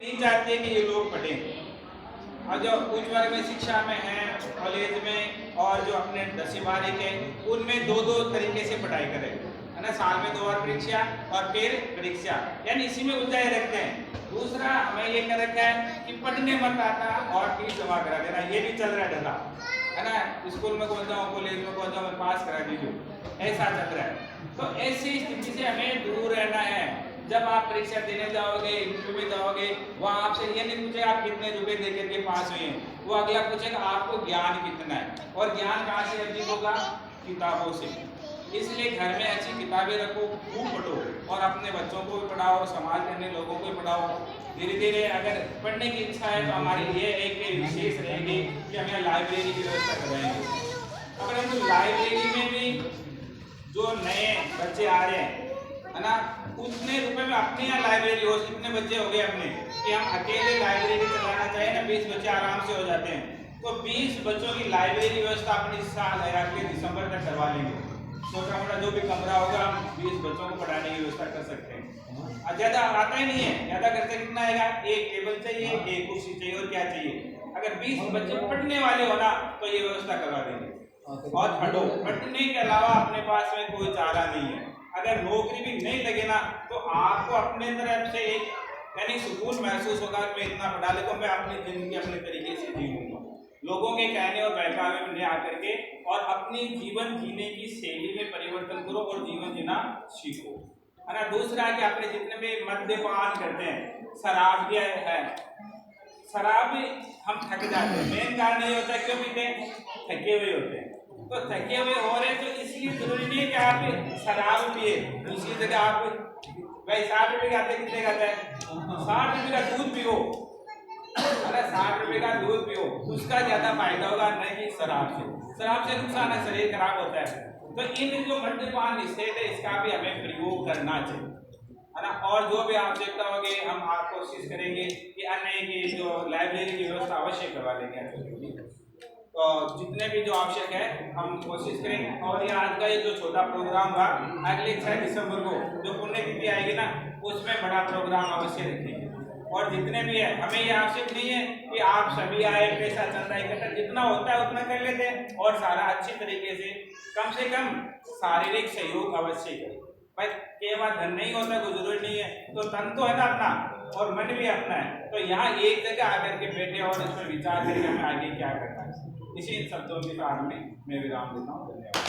नहीं चाहते कि ये लोग पढ़ें और जो उच्च वर्ग में शिक्षा में हैं कॉलेज में और जो अपने 10वीं 12वीं के उनमें दो दो तरीके से पढ़ाई करें, है ना। साल में 2 बार परीक्षा और फिर परीक्षा, यानी इसी में उलझाए रखते हैं। दूसरा हमें ये कर रखा है कि पढ़ने मत आता और फीस जमा करा देना, ये भी चल रहा है ढला, है ना। स्कूल में पहुंच जाओ, कॉलेज में पहुंच जाओ, पास करा दीजिए, ऐसा चल रहा है। तो ऐसी स्थिति से हमें दूर रहना है। जब आप परीक्षा देने जाओगे, इंटरव्यू में जाओगे, वहाँ आपसे ये नहीं पूछेगा आप कितने रुपए दे करके पास हुए हैं, वो अगला पूछेगा आपको ज्ञान कितना है। और ज्ञान कहाँ से अर्जित होगा? किताबों से। इसलिए घर में अच्छी किताबें रखो, खूब पढ़ो और अपने बच्चों को भी पढ़ाओ, समाज के अन्य लोगों को भी पढ़ाओ। धीरे धीरे अगर पढ़ने की इच्छा है तो हमारी ये एक विशेष रहेगी कि हमें लाइब्रेरी की व्यवस्था करवाएंगे। अगर हम लाइब्रेरी में भी जो नए बच्चे आ रहे हैं, है ना, उतने रुपए में अपने यहाँ लाइब्रेरी हो, इतने बच्चे हो गए अपने कि हम अकेले लाइब्रेरी चलाना चाहें ना, 20 बच्चे आराम से हो जाते हैं। तो 20 बच्चों की लाइब्रेरी व्यवस्था अपनी इस साल के दिसंबर तक करवा लेंगे। छोटा मोटा जो भी कमरा होगा हम 20 बच्चों को पढ़ाने की व्यवस्था कर सकते हैं। ज्यादा आता ही नहीं है, ज्यादा करते कितना आएगा? एक टेबल चाहिए, एक कुर्सी चाहिए और क्या चाहिए। अगर 20 बच्चे पढ़ने वाले हो ना तो ये व्यवस्था करवा देंगे। और पढ़ो, पढ़ने के अलावा अपने पास में कोई चारा नहीं है। अगर नौकरी भी नहीं लगे ना तो आपको अपने तरफ से एक यानी सुकून महसूस होगा कि मैं इतना पढ़ा लेता हूँ, मैं अपनी जिंदगी अपने तरीके से जीऊंगा, लोगों के कहने और बहकावे में नहीं आकर के, और अपनी जीवन जीने की शैली में परिवर्तन करो और जीवन जीना सीखो, है ना। दूसरा कि अपने जितने भी मद्यपान करते हैं, शराब भी है, शराब भी हम थक जाते हैं। मेन कारण ये होता है क्यों पीते हैं? थके हुए होते हैं। तो थके हुए हो रहे तो इसलिए जरूरी नहीं है कि आप शराब पिए, दूसरी जगह आप भाई 60 रुपए का कितने का है, 60 रुपए का दूध पियो, अरे 60 रुपए का दूध पियो, उसका ज्यादा फायदा होगा नहीं कि शराब से। शराब से नुकसान है, शरीर खराब होता है। तो इन जो मद्यपान निषेध है इसका भी हमें प्रयोग करना चाहिए, है ना। और जो भी आवश्यकता होगी हम आप कोशिश करेंगे कि अन्य की जो लाइब्रेरी की व्यवस्था अवश्य करवा लेंगे। तो जितने भी जो आवश्यक है हम कोशिश करेंगे। और ये आज का ये जो छोटा प्रोग्राम था, अगले 6 दिसंबर को जो पुण्यतिथि आएगी ना, उसमें बड़ा प्रोग्राम अवश्य रखेंगे। और जितने भी है हमें ये आवश्यक नहीं है कि आप सभी आए, पैसा चंदा इकट्ठा जितना होता है उतना कर लेते हैं, और सारा अच्छी तरीके से कम शारीरिक सहयोग अवश्य करें। भाई केवल धन नहीं होता, कोई जरूरी नहीं है, तो तन तो है ना अपना और मन भी अपना है। तो यहाँ एक जगह आकर के बैठे और इस पर विचार करें हमें आगे क्या करना है। इसी शब्दों के साथ में मैं विराम देता हूँ। धन्यवाद।